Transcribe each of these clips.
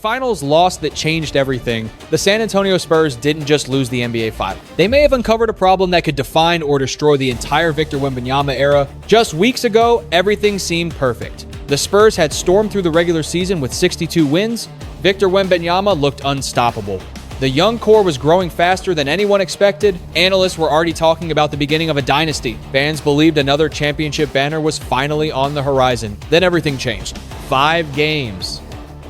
finals loss that changed everything, the San Antonio Spurs didn't just lose the NBA Finals. They may have uncovered a problem that could define or destroy the entire Victor Wembanyama era. Just weeks ago, everything seemed perfect. The Spurs had stormed through the regular season with 62 wins. Victor Wembanyama looked unstoppable. The young core was growing faster than anyone expected. Analysts were already talking about the beginning of a dynasty. Fans believed another championship banner was finally on the horizon. Then everything changed. 5 games.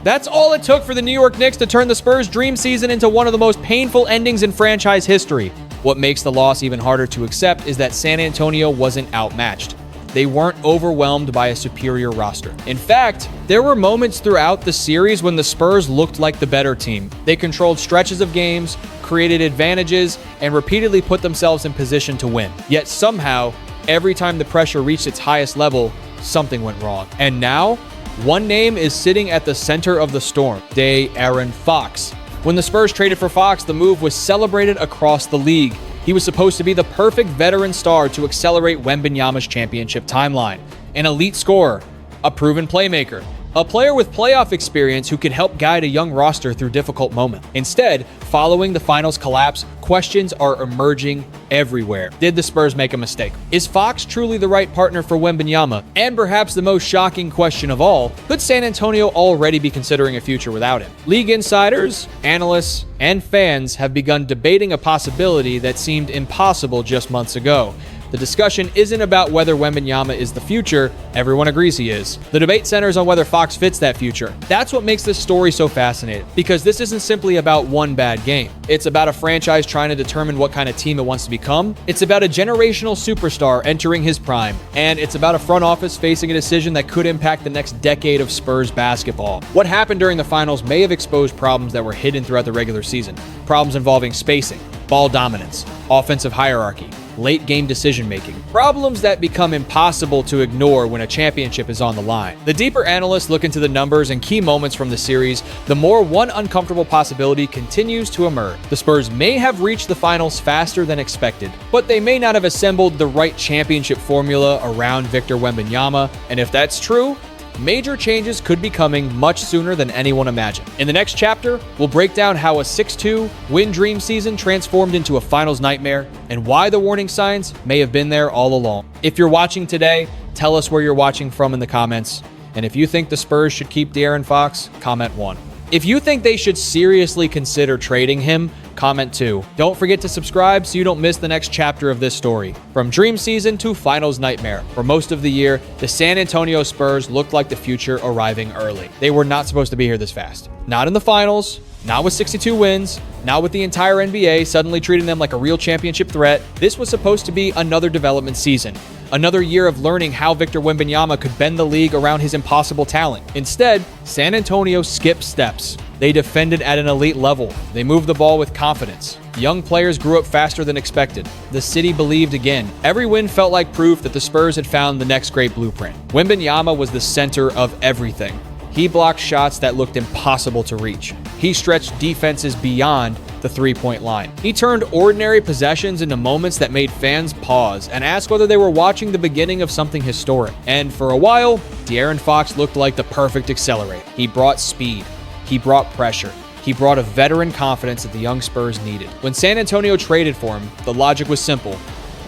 That's all it took for the New York Knicks to turn the Spurs' dream season into one of the most painful endings in franchise history. What makes the loss even harder to accept is that San Antonio wasn't outmatched. They weren't overwhelmed by a superior roster. In fact, there were moments throughout the series when the Spurs looked like the better team. They controlled stretches of games, created advantages, and repeatedly put themselves in position to win. Yet somehow, every time the pressure reached its highest level, something went wrong. And now, one name is sitting at the center of the storm: De'Aaron Fox. When the Spurs traded for Fox, the move was celebrated across the league. He was supposed to be the perfect veteran star to accelerate Wembanyama's championship timeline. An elite scorer, a proven playmaker, a player with playoff experience who could help guide a young roster through difficult moments. Instead, following the finals collapse, questions are emerging everywhere. Did the Spurs make a mistake? Is Fox truly the right partner for Wembanyama? And perhaps the most shocking question of all, could San Antonio already be considering a future without him? League insiders, analysts, and fans have begun debating a possibility that seemed impossible just months ago. The discussion isn't about whether Wembanyama is the future. Everyone agrees he is. The debate centers on whether Fox fits that future. That's what makes this story so fascinating, because this isn't simply about one bad game. It's about a franchise trying to determine what kind of team it wants to become. It's about a generational superstar entering his prime. And it's about a front office facing a decision that could impact the next decade of Spurs basketball. What happened during the finals may have exposed problems that were hidden throughout the regular season. Problems involving spacing, ball dominance, offensive hierarchy, late game decision making. Problems that become impossible to ignore when a championship is on the line. The deeper analysts look into the numbers and key moments from the series, the more one uncomfortable possibility continues to emerge. The Spurs may have reached the finals faster than expected, but they may not have assembled the right championship formula around Victor Wembanyama, and if that's true, major changes could be coming much sooner than anyone imagined. In the next chapter, we'll break down how a 6-2 win dream season transformed into a finals nightmare and why the warning signs may have been there all along. If you're watching today, tell us where you're watching from in the comments. And if you think the Spurs should keep De'Aaron Fox, comment 1. If you think they should seriously consider trading him, comment 2. Don't forget to subscribe so you don't miss the next chapter of this story. From dream season to finals nightmare, for most of the year, the San Antonio Spurs looked like the future arriving early. They were not supposed to be here this fast. Not in the finals, not with 62 wins, not with the entire NBA suddenly treating them like a real championship threat. This was supposed to be another development season. Another year of learning how Victor Wembanyama could bend the league around his impossible talent. Instead, San Antonio skipped steps. They defended at an elite level. They moved the ball with confidence. Young players grew up faster than expected. The city believed again. Every win felt like proof that the Spurs had found the next great blueprint. Wembanyama was the center of everything. He blocked shots that looked impossible to reach. He stretched defenses beyond the three-point line. He turned ordinary possessions into moments that made fans pause and ask whether they were watching the beginning of something historic. And for a while, De'Aaron Fox looked like the perfect accelerator. He brought speed. He brought pressure. He brought a veteran confidence that the young Spurs needed. When San Antonio traded for him, the logic was simple.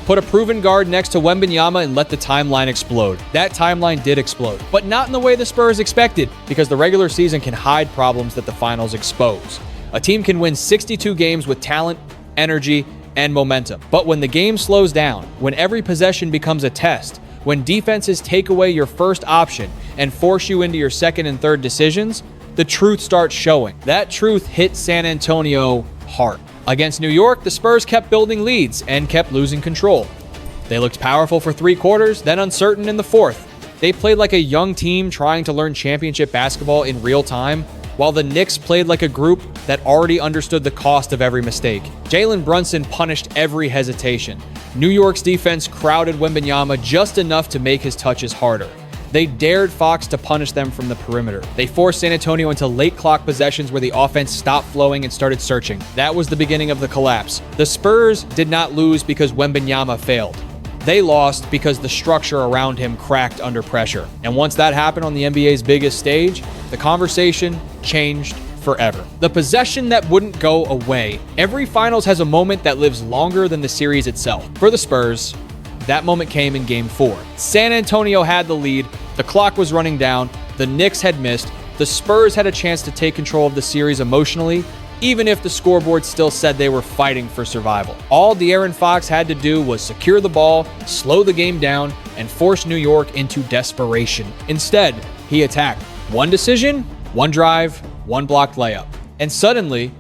Put a proven guard next to Wembanyama and let the timeline explode. That timeline did explode, but not in the way the Spurs expected, because the regular season can hide problems that the finals expose. A team can win 62 games with talent, energy, and momentum. But when the game slows down, when every possession becomes a test, when defenses take away your first option and force you into your second and third decisions, the truth starts showing. That truth hit San Antonio hard. Against New York, the Spurs kept building leads and kept losing control. They looked powerful for 3 quarters, then uncertain in the 4th. They played like a young team trying to learn championship basketball in real time, while the Knicks played like a group that already understood the cost of every mistake. Jalen Brunson punished every hesitation. New York's defense crowded Wembanyama just enough to make his touches harder. They dared Fox to punish them from the perimeter. They forced San Antonio into late clock possessions where the offense stopped flowing and started searching. That was the beginning of the collapse. The Spurs did not lose because Wembanyama failed. They lost because the structure around him cracked under pressure. And once that happened on the NBA's biggest stage, the conversation changed forever. The possession that wouldn't go away. Every finals has a moment that lives longer than the series itself. For the Spurs, that moment came in Game 4. San Antonio had the lead, the clock was running down, the Knicks had missed, the Spurs had a chance to take control of the series emotionally, even if the scoreboard still said they were fighting for survival. All De'Aaron Fox had to do was secure the ball, slow the game down, and force New York into desperation. Instead, he attacked. One decision, one drive, one blocked layup. And suddenly,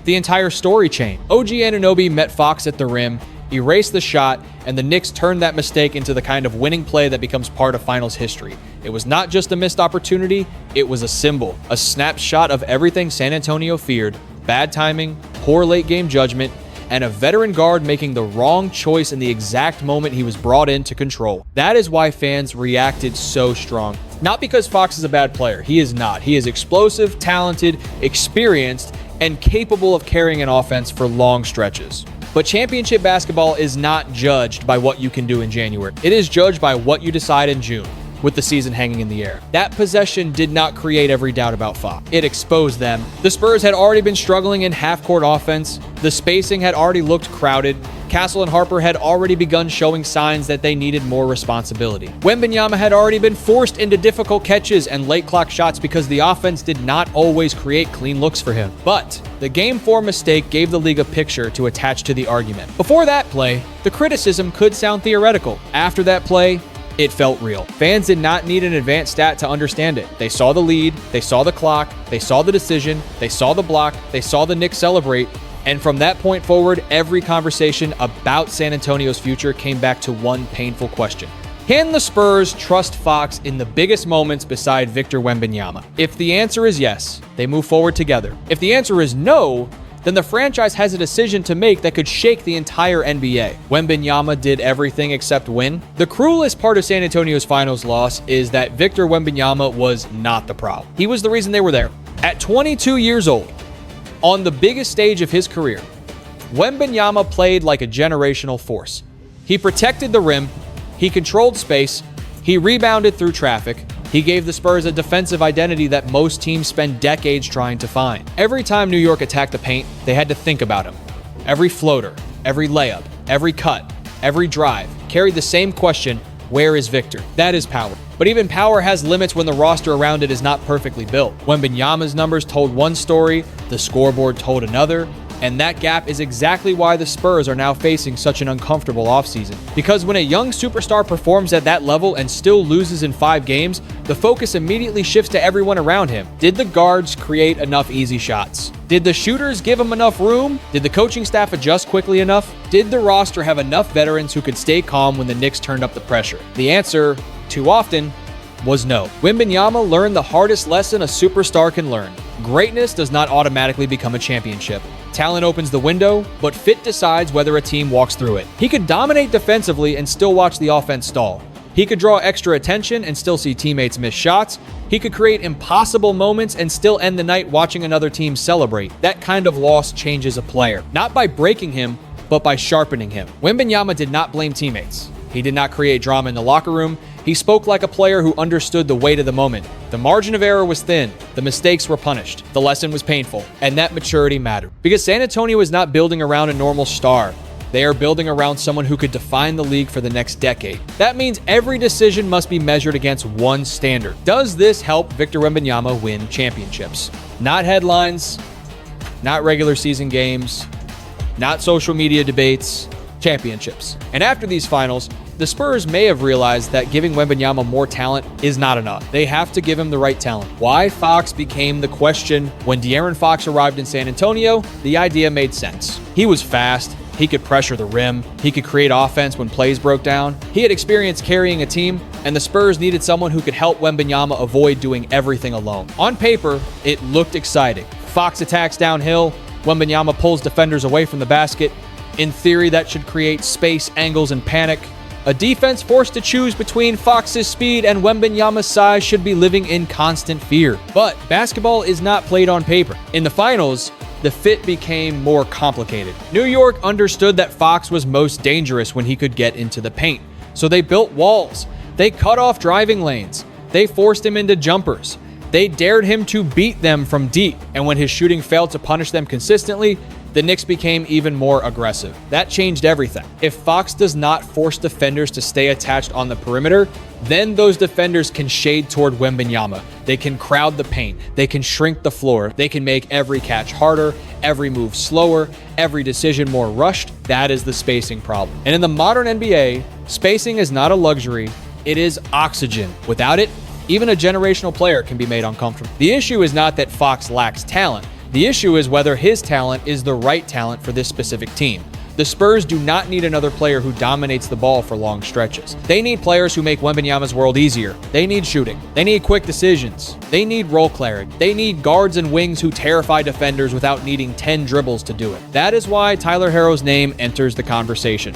the entire story changed. OG Anunoby met Fox at the rim, erased the shot, and the Knicks turned that mistake into the kind of winning play that becomes part of finals history. It was not just a missed opportunity, it was a symbol, a snapshot of everything San Antonio feared: bad timing, poor late game judgment, and a veteran guard making the wrong choice in the exact moment he was brought in to control. That is why fans reacted so strong. Not because Fox is a bad player. He is not. He is explosive, talented, experienced, and capable of carrying an offense for long stretches. But championship basketball is not judged by what you can do in January. It is judged by what you decide in June, with the season hanging in the air. That possession did not create every doubt about Fox. It exposed them. The Spurs had already been struggling in half-court offense. The spacing had already looked crowded. Castle and Harper had already begun showing signs that they needed more responsibility. Wembanyama had already been forced into difficult catches and late clock shots because the offense did not always create clean looks for him. But the Game 4 mistake gave the league a picture to attach to the argument. Before that play, the criticism could sound theoretical. After that play, it felt real. Fans did not need an advanced stat to understand it. They saw the lead, they saw the clock, they saw the decision, they saw the block, they saw the Knicks celebrate, and from that point forward, every conversation about San Antonio's future came back to one painful question. Can the Spurs trust Fox in the biggest moments beside Victor Wembanyama? If the answer is yes, they move forward together. If the answer is no, then the franchise has a decision to make that could shake the entire NBA. Wembanyama did everything except win. The cruelest part of San Antonio's finals loss is that Victor Wembanyama was not the problem. He was the reason they were there. At 22 years old, on the biggest stage of his career, Wembanyama played like a generational force. He protected the rim, he controlled space, he rebounded through traffic, he gave the Spurs a defensive identity that most teams spend decades trying to find. Every time New York attacked the paint, they had to think about him. Every floater, every layup, every cut, every drive carried the same question: where is Victor? That is power. But even power has limits when the roster around it is not perfectly built. Wembanyama's numbers told one story, the scoreboard told another, and that gap is exactly why the Spurs are now facing such an uncomfortable offseason. Because when a young superstar performs at that level and still loses in 5 games, the focus immediately shifts to everyone around him. Did the guards create enough easy shots? Did the shooters give him enough room? Did the coaching staff adjust quickly enough? Did the roster have enough veterans who could stay calm when the Knicks turned up the pressure? The answer, too often, was no. Wembanyama learned the hardest lesson a superstar can learn. Greatness does not automatically become a championship. Talent opens the window, but fit decides whether a team walks through it. He could dominate defensively and still watch the offense stall. He could draw extra attention and still see teammates miss shots. He could create impossible moments and still end the night watching another team celebrate. That kind of loss changes a player, not by breaking him, but by sharpening him. Wembanyama did not blame teammates. He did not create drama in the locker room. He spoke like a player who understood the weight of the moment. The margin of error was thin. The mistakes were punished. The lesson was painful. And that maturity mattered. Because San Antonio is not building around a normal star. They are building around someone who could define the league for the next decade. That means every decision must be measured against one standard. Does this help Victor Wembanyama win championships? Not headlines, not regular season games, not social media debates, championships. And after these finals, the Spurs may have realized that giving Wembanyama more talent is not enough. They have to give him the right talent. Why Fox became the question when De'Aaron Fox arrived in San Antonio, the idea made sense. He was fast. He could pressure the rim. He could create offense when plays broke down. He had experience carrying a team, and the Spurs needed someone who could help Wembanyama avoid doing everything alone. On paper, it looked exciting. Fox attacks downhill. Wembanyama pulls defenders away from the basket. In theory, that should create space, angles, and panic. A defense forced to choose between Fox's speed and Wembanyama's size should be living in constant fear. But basketball is not played on paper. In the finals, the fit became more complicated. New York understood that Fox was most dangerous when he could get into the paint. So they built walls. They cut off driving lanes. They forced him into jumpers. They dared him to beat them from deep, and when his shooting failed to punish them consistently, the Knicks became even more aggressive. That changed everything. If Fox does not force defenders to stay attached on the perimeter, then those defenders can shade toward Wembanyama. They can crowd the paint. They can shrink the floor. They can make every catch harder, every move slower, every decision more rushed. That is the spacing problem. And in the modern NBA, spacing is not a luxury. It is oxygen. Without it, even a generational player can be made uncomfortable. The issue is not that Fox lacks talent. The issue is whether his talent is the right talent for this specific team. The Spurs do not need another player who dominates the ball for long stretches. They need players who make Wembanyama's world easier. They need shooting. They need quick decisions. They need role clarity. They need guards and wings who terrify defenders without needing 10 dribbles to do it. That is why Tyler Herro's name enters the conversation.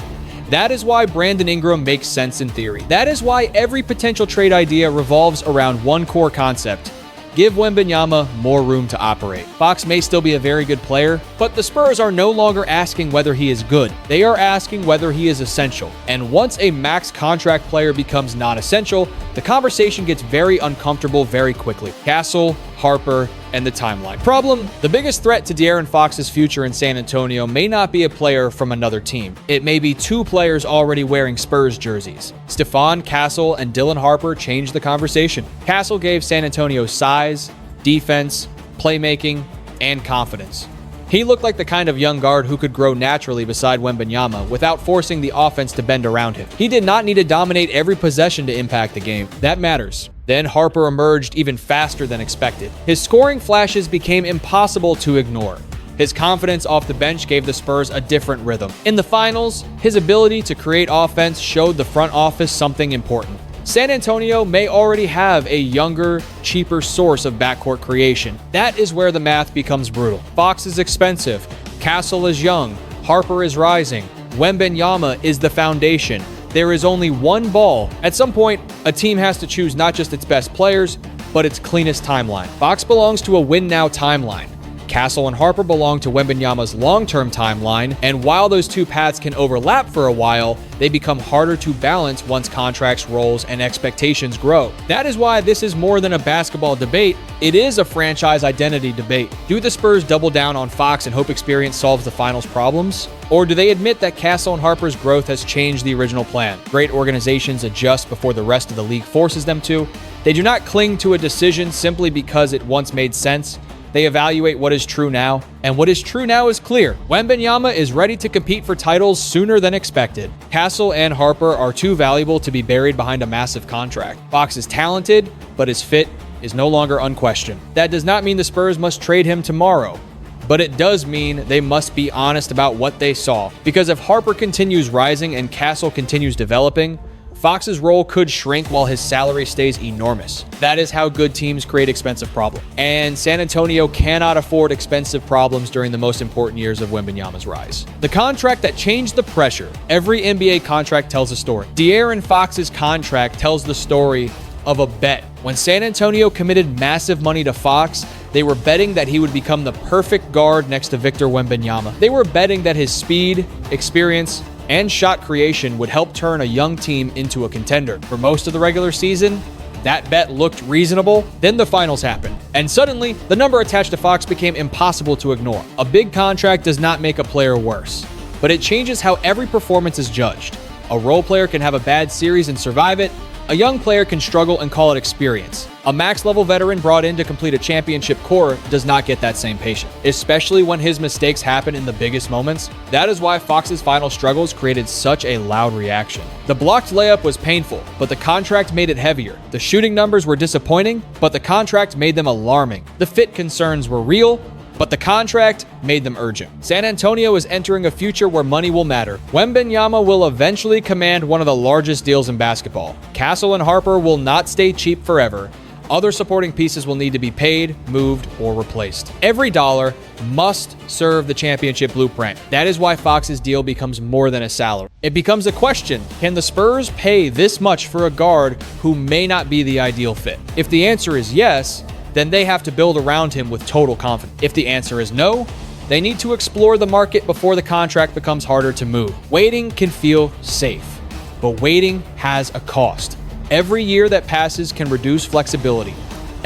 That is why Brandon Ingram makes sense in theory. That is why every potential trade idea revolves around one core concept: give Wembanyama more room to operate. Fox may still be a very good player, but the Spurs are no longer asking whether he is good. They are asking whether he is essential. And once a max contract player becomes non-essential, the conversation gets very uncomfortable very quickly. Castle, Harper, and the timeline. Problem: the biggest threat to De'Aaron Fox's future in San Antonio may not be a player from another team. It may be two players already wearing Spurs jerseys. Stephon Castle and Dylan Harper changed the conversation. Castle gave San Antonio size, defense, playmaking, and confidence. He looked like the kind of young guard who could grow naturally beside Wembanyama without forcing the offense to bend around him. He did not need to dominate every possession to impact the game. That matters. Then Harper emerged even faster than expected. His scoring flashes became impossible to ignore. His confidence off the bench gave the Spurs a different rhythm. In the finals, his ability to create offense showed the front office something important. San Antonio may already have a younger, cheaper source of backcourt creation. That is where the math becomes brutal. Fox is expensive. Castle is young. Harper is rising. Wembanyama is the foundation. There is only one ball. At some point, a team has to choose not just its best players, but its cleanest timeline. Fox belongs to a win-now timeline. Castle and Harper belong to Wembanyama's long-term timeline, and while those two paths can overlap for a while, they become harder to balance once contracts, roles, and expectations grow. That is why this is more than a basketball debate. It is a franchise identity debate. Do the Spurs double down on Fox and hope experience solves the finals problems? Or do they admit that Castle and Harper's growth has changed the original plan? Great organizations adjust before the rest of the league forces them to. They do not cling to a decision simply because it once made sense. They evaluate what is true now, and what is true now is clear. Wembanyama is ready to compete for titles sooner than expected. Castle and Harper are too valuable to be buried behind a massive contract. Fox is talented, but his fit is no longer unquestioned. That does not mean the Spurs must trade him tomorrow, but it does mean they must be honest about what they saw. Because if Harper continues rising and Castle continues developing, Fox's role could shrink while his salary stays enormous. That is how good teams create expensive problems. And San Antonio cannot afford expensive problems during the most important years of Wembanyama's rise. The contract that changed the pressure. Every NBA contract tells a story. De'Aaron Fox's contract tells the story of a bet. When San Antonio committed massive money to Fox, they were betting that he would become the perfect guard next to Victor Wembanyama. They were betting that his speed, experience, and shot creation would help turn a young team into a contender. For most of the regular season, that bet looked reasonable. Then the finals happened, and suddenly the number attached to Fox became impossible to ignore. A big contract does not make a player worse, but it changes how every performance is judged. A role player can have a bad series and survive it. A young player can struggle and call it experience. A max-level veteran brought in to complete a championship core does not get that same patience, especially when his mistakes happen in the biggest moments. That is why Fox's final struggles created such a loud reaction. The blocked layup was painful, but the contract made it heavier. The shooting numbers were disappointing, but the contract made them alarming. The fit concerns were real, but the contract made them urgent. San Antonio is entering a future where money will matter. Wembanyama will eventually command one of the largest deals in basketball. Castle and Harper will not stay cheap forever. Other supporting pieces will need to be paid, moved, or replaced. Every dollar must serve the championship blueprint. That is why Fox's deal becomes more than a salary. It becomes a question: can the Spurs pay this much for a guard who may not be the ideal fit? If the answer is yes, then they have to build around him with total confidence. If the answer is no, they need to explore the market before the contract becomes harder to move. Waiting can feel safe, but waiting has a cost. Every year that passes can reduce flexibility.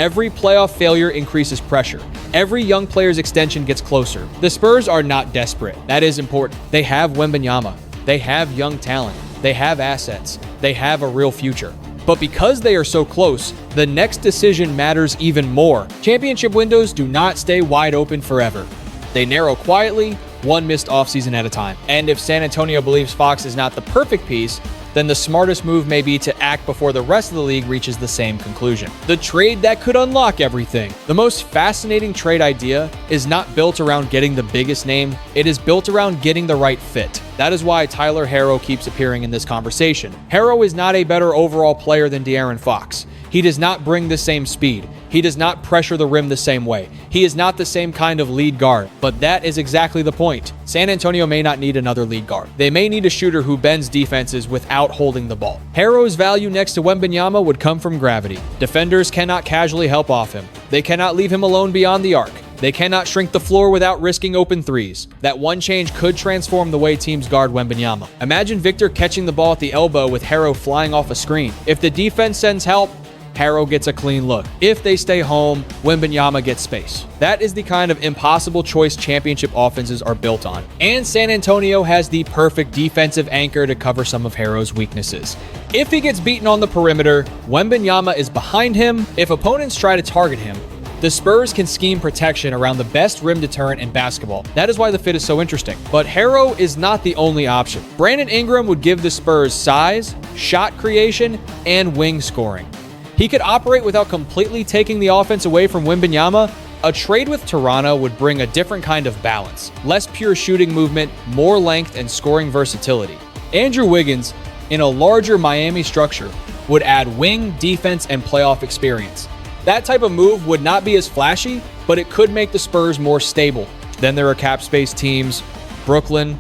Every playoff failure increases pressure. Every young player's extension gets closer. The Spurs are not desperate. That is important. They have Wembanyama. They have young talent. They have assets. They have a real future. But because they are so close, the next decision matters even more. Championship windows do not stay wide open forever. They narrow quietly, one missed offseason at a time. And if San Antonio believes Fox is not the perfect piece, then the smartest move may be to act before the rest of the league reaches the same conclusion. The trade that could unlock everything. The most fascinating trade idea is not built around getting the biggest name, it is built around getting the right fit. That is why Tyler Herro keeps appearing in this conversation. Herro is not a better overall player than De'Aaron Fox. He does not bring the same speed. He does not pressure the rim the same way. He is not the same kind of lead guard. But that is exactly the point. San Antonio may not need another lead guard. They may need a shooter who bends defenses without holding the ball. Herro's value next to Wembanyama would come from gravity. Defenders cannot casually help off him. They cannot leave him alone beyond the arc. They cannot shrink the floor without risking open threes. That one change could transform the way teams guard Wembanyama. Imagine Victor catching the ball at the elbow with Herro flying off a screen. If the defense sends help, Herro gets a clean look. If they stay home, Wembanyama gets space. That is the kind of impossible choice championship offenses are built on. And San Antonio has the perfect defensive anchor to cover some of Herro's weaknesses. If he gets beaten on the perimeter, Wembanyama is behind him. If opponents try to target him, the Spurs can scheme protection around the best rim deterrent in basketball. That is why the fit is so interesting. But Herro is not the only option. Brandon Ingram would give the Spurs size, shot creation, and wing scoring. He could operate without completely taking the offense away from Wembanyama. A trade with Toronto would bring a different kind of balance. Less pure shooting movement, more length, and scoring versatility. Andrew Wiggins, in a larger Miami structure, would add wing, defense, and playoff experience. That type of move would not be as flashy, but it could make the Spurs more stable. Then there are cap space teams, Brooklyn,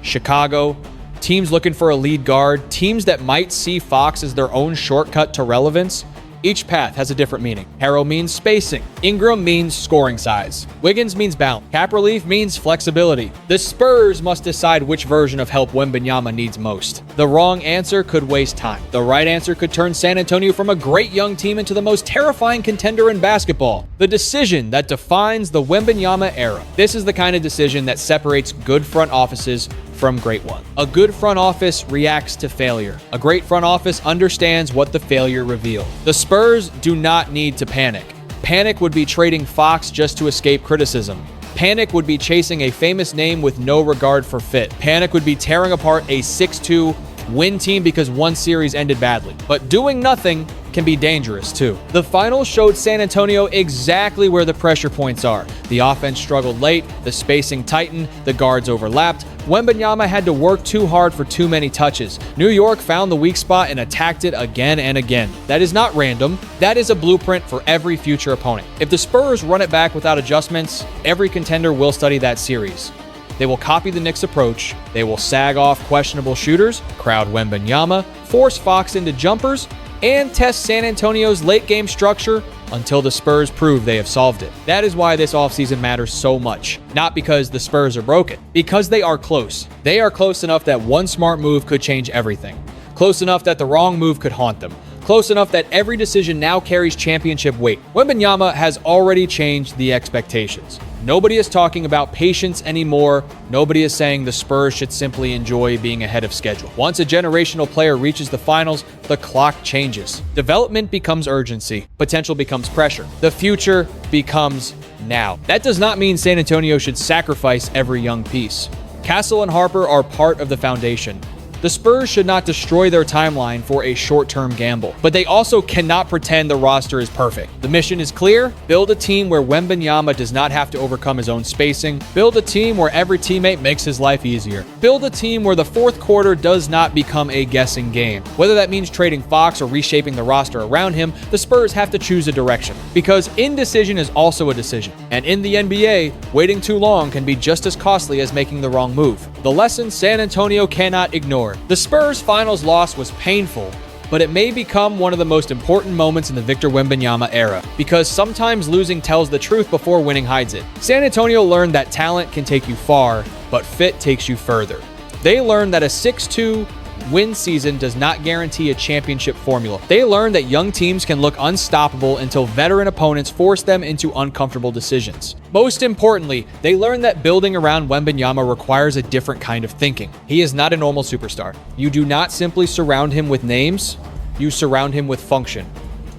Chicago, teams looking for a lead guard, teams that might see Fox as their own shortcut to relevance. Each path has a different meaning. Herro means spacing. Ingram means scoring size. Wiggins means balance. Cap relief means flexibility. The Spurs must decide which version of help Wembanyama needs most. The wrong answer could waste time. The right answer could turn San Antonio from a great young team into the most terrifying contender in basketball. The decision that defines the Wembanyama era. This is the kind of decision that separates good front offices from great ones. A good front office reacts to failure. A great front office understands what the failure revealed. The Spurs do not need to panic. Panic would be trading Fox just to escape criticism. Panic would be chasing a famous name with no regard for fit. Panic would be tearing apart a 6-2 win team because one series ended badly. But doing nothing can be dangerous too. The finals showed San Antonio exactly where the pressure points are. The offense struggled late, the spacing tightened, the guards overlapped. Wembanyama had to work too hard for too many touches. New York found the weak spot and attacked it again and again. That is not random. That is a blueprint for every future opponent. If the Spurs run it back without adjustments, every contender will study that series. They will copy the Knicks' approach. They will sag off questionable shooters, crowd Wembanyama, force Fox into jumpers, and test San Antonio's late-game structure until the Spurs prove they have solved it. That is why this offseason matters so much. Not because the Spurs are broken, because they are close. They are close enough that one smart move could change everything. Close enough that the wrong move could haunt them. Close enough that every decision now carries championship weight. Wembanyama has already changed the expectations. Nobody is talking about patience anymore. Nobody is saying the Spurs should simply enjoy being ahead of schedule. Once a generational player reaches the finals, the clock changes. Development becomes urgency. Potential becomes pressure. The future becomes now. That does not mean San Antonio should sacrifice every young piece. Castle and Harper are part of the foundation. The Spurs should not destroy their timeline for a short-term gamble, but they also cannot pretend the roster is perfect. The mission is clear: build a team where Wembanyama does not have to overcome his own spacing. Build a team where every teammate makes his life easier. Build a team where the fourth quarter does not become a guessing game. Whether that means trading Fox or reshaping the roster around him, the Spurs have to choose a direction, because indecision is also a decision. And in the NBA, waiting too long can be just as costly as making the wrong move. The lesson San Antonio cannot ignore. The Spurs' finals loss was painful, but it may become one of the most important moments in the Victor Wembanyama era, because sometimes losing tells the truth before winning hides it. San Antonio learned that talent can take you far, but fit takes you further. They learned that a 6'2", win season does not guarantee a championship formula. They learn that young teams can look unstoppable until veteran opponents force them into uncomfortable decisions. Most importantly, they learn that building around Wembanyama requires a different kind of thinking. He is not a normal superstar. You do not simply surround him with names, you surround him with function,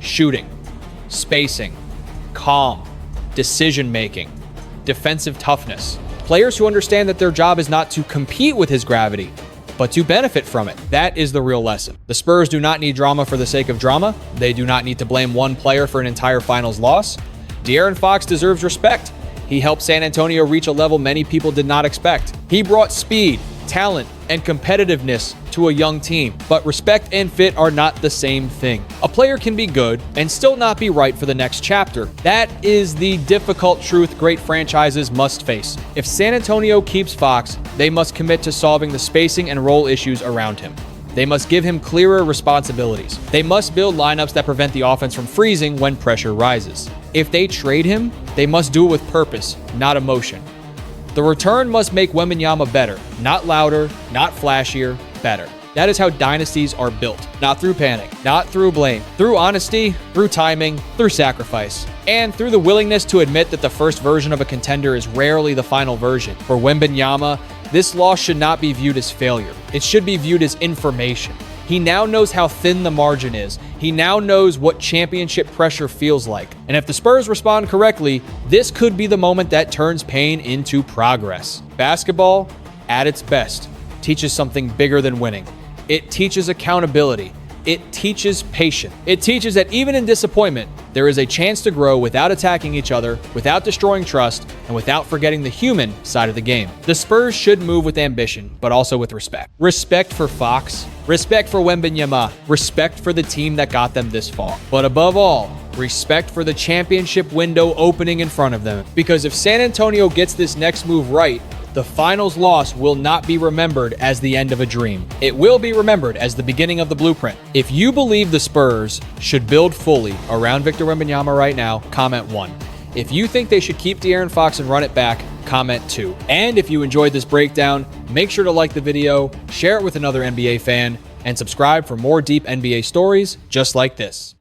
shooting, spacing, calm, decision-making, defensive toughness. Players who understand that their job is not to compete with his gravity, but to benefit from it. That is the real lesson. The Spurs do not need drama for the sake of drama. They do not need to blame one player for an entire finals loss. De'Aaron Fox deserves respect. He helped San Antonio reach a level many people did not expect. He brought speed, talent, and competitiveness to a young team, but respect and fit are not the same thing. A player can be good and still not be right for the next chapter. That is the difficult truth great franchises must face. If San Antonio keeps Fox, they must commit to solving the spacing and role issues around him. They must give him clearer responsibilities. They must build lineups that prevent the offense from freezing when pressure rises. If they trade him, they must do it with purpose, not emotion. The return must make Wembanyama better, not louder, not flashier, better. That is how dynasties are built. Not through panic, not through blame, through honesty, through timing, through sacrifice, and through the willingness to admit that the first version of a contender is rarely the final version. For Wembanyama, this loss should not be viewed as failure. It should be viewed as information. He now knows how thin the margin is. He now knows what championship pressure feels like. And if the Spurs respond correctly, this could be the moment that turns pain into progress. Basketball, at its best, teaches something bigger than winning. It teaches accountability. It teaches patience. It teaches that even in disappointment, there is a chance to grow without attacking each other, without destroying trust, and without forgetting the human side of the game. The Spurs should move with ambition, but also with respect. Respect for Fox, respect for Wembanyama, respect for the team that got them this far. But above all, respect for the championship window opening in front of them. Because if San Antonio gets this next move right, the finals loss will not be remembered as the end of a dream. It will be remembered as the beginning of the blueprint. If you believe the Spurs should build fully around Victor Wembanyama right now, comment 1. If you think they should keep De'Aaron Fox and run it back, comment 2. And if you enjoyed this breakdown, make sure to like the video, share it with another NBA fan, and subscribe for more deep NBA stories just like this.